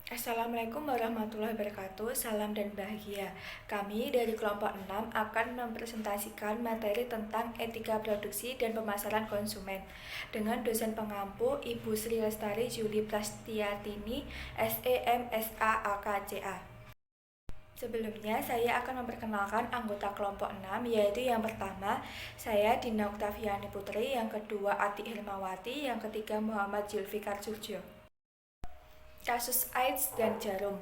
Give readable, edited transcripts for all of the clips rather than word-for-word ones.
Assalamualaikum warahmatullahi wabarakatuh. Salam dan bahagia. Kami dari kelompok 6 akan mempresentasikan materi tentang etika produksi dan pemasaran konsumen dengan dosen pengampu Ibu Sri Lestari Juli Prastiatini, SEM SA AKCA. Sebelumnya, saya akan memperkenalkan anggota kelompok 6, yaitu yang pertama, saya Dina Oktaviani Putri, yang kedua Ati Hilmawati, yang ketiga Muhammad Zulfikar Surjo. Kasus AIDS dan jarum.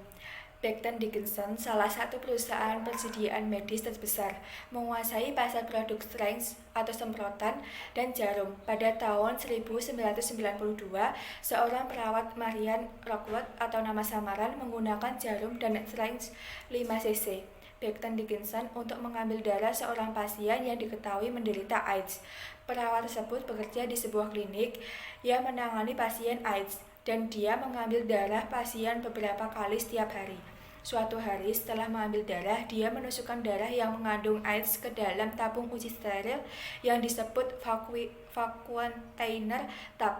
Becton Dickinson, salah satu perusahaan persediaan medis terbesar, menguasai pasar produk syringe atau semprotan dan jarum. Pada tahun 1992, seorang perawat Marian Rockwood atau nama samaran menggunakan jarum dan syringe 5 cc Becton Dickinson untuk mengambil darah seorang pasien yang diketahui menderita AIDS. Perawat tersebut bekerja di sebuah klinik yang menangani pasien AIDS, dan dia mengambil darah pasien beberapa kali setiap hari. Suatu hari setelah mengambil darah, dia menusukkan darah yang mengandung AIDS ke dalam tabung uji steril yang disebut vacuum tub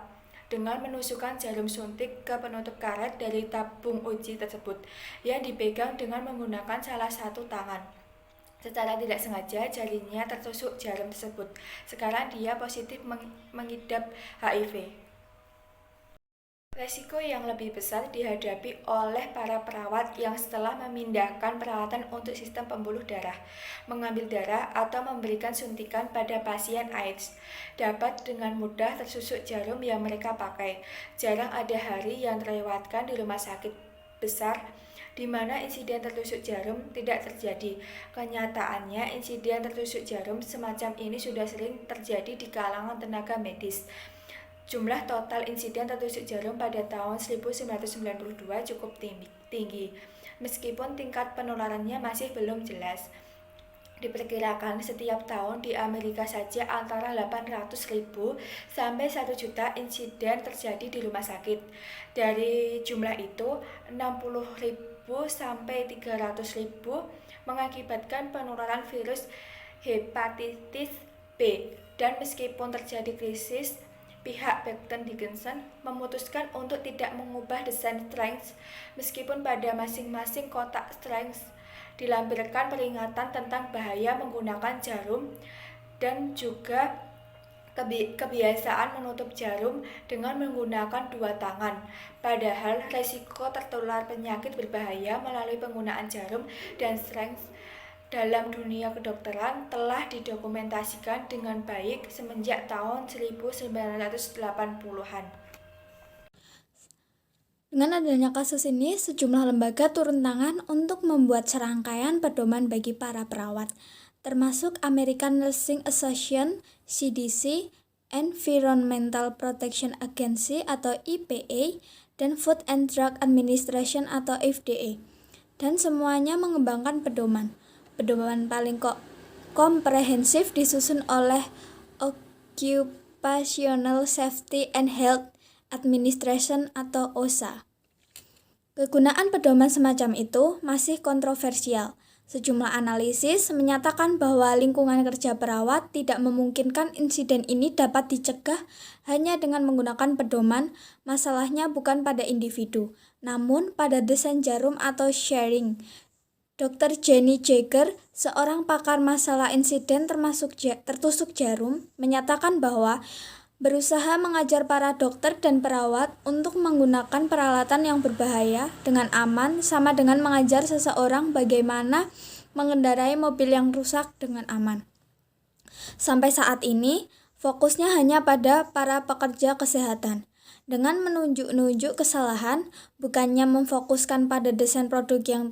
dengan menusukkan jarum suntik ke penutup karet dari tabung uji tersebut yang dipegang dengan menggunakan salah satu tangan. Secara tidak sengaja, jarinya tertusuk jarum tersebut. Sekarang dia positif mengidap HIV. Resiko yang lebih besar dihadapi oleh para perawat yang setelah memindahkan peralatan untuk sistem pembuluh darah, mengambil darah, atau memberikan suntikan pada pasien AIDS. Dapat dengan mudah tersusuk jarum yang mereka pakai. Jarang ada hari yang terlewatkan di rumah sakit besar di mana insiden tertusuk jarum tidak terjadi. Kenyataannya, insiden tertusuk jarum semacam ini sudah sering terjadi di kalangan tenaga medis. Jumlah total insiden tertusuk jarum pada tahun 1992 cukup tinggi, meskipun tingkat penularannya masih belum jelas. Diperkirakan setiap tahun di Amerika saja antara 800.000 sampai 1 juta insiden terjadi di rumah sakit. Dari jumlah itu, 60.000 sampai 300.000 mengakibatkan penularan virus hepatitis B. Dan meskipun terjadi krisis, pihak Becton Dickinson memutuskan untuk tidak mengubah desain syringe, meskipun pada masing-masing kotak syringe dilampirkan peringatan tentang bahaya menggunakan jarum dan juga kebiasaan menutup jarum dengan menggunakan 2 tangan. Padahal resiko tertular penyakit berbahaya melalui penggunaan jarum dan syringe dalam dunia kedokteran telah didokumentasikan dengan baik semenjak tahun 1980-an. Dengan adanya kasus ini, sejumlah lembaga turun tangan untuk membuat serangkaian pedoman bagi para perawat, termasuk American Nursing Association, CDC, Environmental Protection Agency atau EPA, dan Food and Drug Administration atau FDA. Dan semuanya mengembangkan pedoman. Pedoman paling komprehensif disusun oleh Occupational Safety and Health Administration atau OSHA. Kegunaan pedoman semacam itu masih kontroversial. Sejumlah analisis menyatakan bahwa lingkungan kerja perawat tidak memungkinkan insiden ini dapat dicegah hanya dengan menggunakan pedoman. Masalahnya bukan pada individu, namun pada desain jarum atau sharing. Dr. Jenny Jagger, seorang pakar masalah insiden termasuk tertusuk jarum, menyatakan bahwa berusaha mengajar para dokter dan perawat untuk menggunakan peralatan yang berbahaya dengan aman sama dengan mengajar seseorang bagaimana mengendarai mobil yang rusak dengan aman. Sampai saat ini, fokusnya hanya pada para pekerja kesehatan. Dengan menunjuk-nunjuk kesalahan, bukannya memfokuskan pada desain produk yang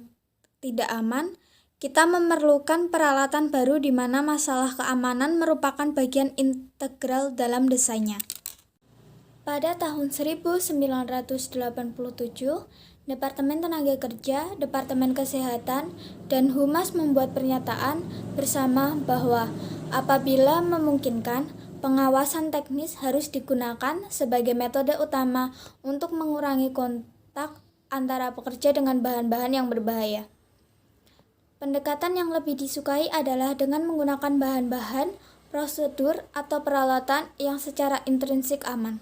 tidak aman, kita memerlukan peralatan baru di mana masalah keamanan merupakan bagian integral dalam desainnya. Pada tahun 1987, Departemen Tenaga Kerja, Departemen Kesehatan, dan Humas membuat pernyataan bersama bahwa apabila memungkinkan, pengawasan teknis harus digunakan sebagai metode utama untuk mengurangi kontak antara pekerja dengan bahan-bahan yang berbahaya. Pendekatan yang lebih disukai adalah dengan menggunakan bahan-bahan, prosedur, atau peralatan yang secara intrinsik aman.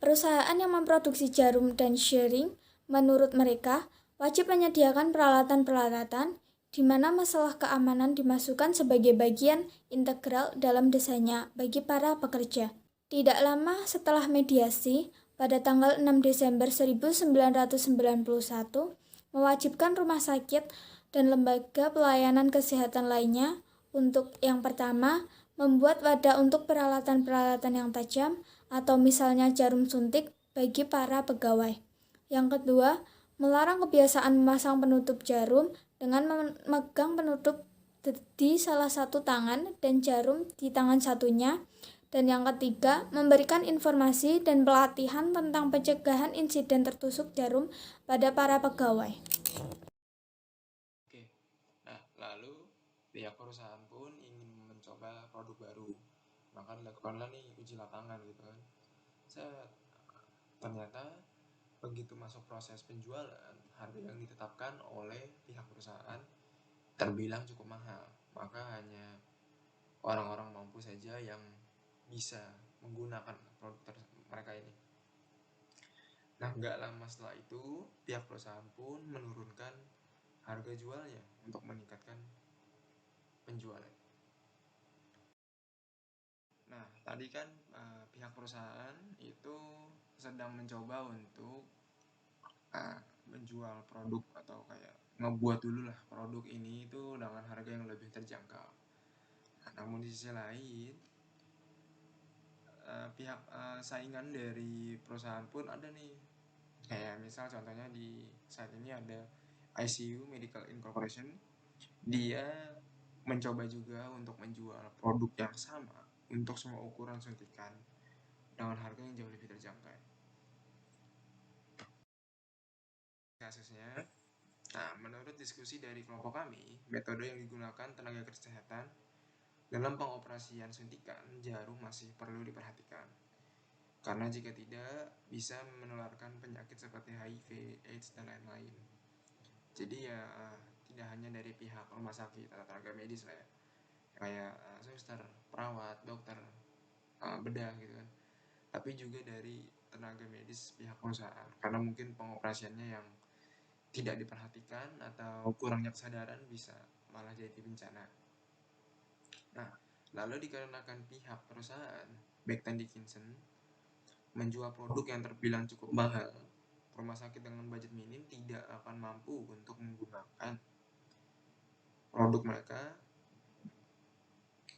Perusahaan yang memproduksi jarum dan sharing Menurut mereka, wajib menyediakan peralatan-peralatan di mana masalah keamanan dimasukkan sebagai bagian integral dalam desainnya bagi para pekerja. Tidak lama setelah mediasi, pada tanggal 6 Desember 1991, mewajibkan rumah sakit dan lembaga pelayanan kesehatan lainnya untuk yang pertama, membuat wadah untuk peralatan-peralatan yang tajam atau misalnya jarum suntik bagi para pegawai. Yang kedua, melarang kebiasaan memasang penutup jarum dengan memegang penutup di salah satu tangan dan jarum di tangan satunya. Dan yang ketiga, memberikan informasi dan pelatihan tentang pencegahan insiden tertusuk jarum pada para pegawai. Oke, nah lalu pihak perusahaan pun ingin mencoba produk baru, maka dilakukanlah nih uji lapangan gitu kan. Ternyata begitu masuk proses penjualan, harga yang ditetapkan oleh pihak perusahaan terbilang cukup mahal, maka hanya orang-orang mampu saja yang bisa menggunakan produk mereka ini. Nah, nggak lama setelah itu, pihak perusahaan pun menurunkan harga jualnya untuk meningkatkan penjualan. Nah, tadi kan pihak perusahaan itu sedang mencoba untuk menjual produk atau kayak ngebuat dulu lah produk ini itu dengan harga yang lebih terjangkau. Nah, namun di sisi lain pihak saingan dari perusahaan pun ada nih. Kayak misal contohnya di saat ini ada ICU Medical Incorporation. Dia mencoba juga untuk menjual produk yang sama untuk semua ukuran suntikan dengan harga yang jauh lebih terjangkau. Kasusnya, nah menurut diskusi dari kelompok kami, metode yang digunakan tenaga kesehatan dalam pengoperasian suntikan jarum masih perlu diperhatikan. Karena jika tidak, bisa menularkan penyakit seperti HIV, AIDS, dan lain-lain. Jadi ya tidak hanya dari pihak rumah sakit atau tenaga medis lah ya, kayak suster, perawat, dokter, bedah gitu kan, tapi juga dari tenaga medis pihak perusahaan, karena mungkin pengoperasiannya yang tidak diperhatikan atau kurangnya kesadaran bisa malah jadi bencana. Nah, lalu dikarenakan pihak perusahaan Becton Dickinson menjual produk yang terbilang cukup mahal, rumah sakit dengan budget minim tidak akan mampu untuk menggunakan produk mereka,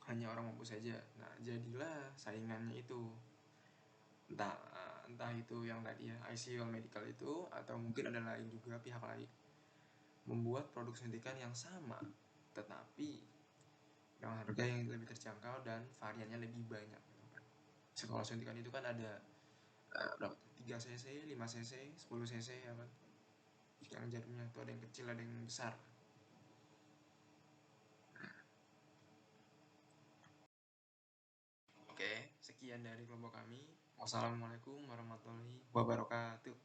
hanya orang mampu saja. Nah, jadilah saingannya itu entah itu yang tadi ya ICU Medical itu, atau mungkin ada lain juga pihak lain membuat produk suntikan yang sama tetapi dengan harga yang lebih terjangkau dan variannya lebih banyak gitu kan. Sekolah suntikan itu kan ada berapa? 3 cc, 5 cc, 10 cc ya kan. Yang jarumnya itu ada yang kecil, ada yang besar. Oke, sekian dari kelompok kami. Wassalamualaikum warahmatullahi wabarakatuh.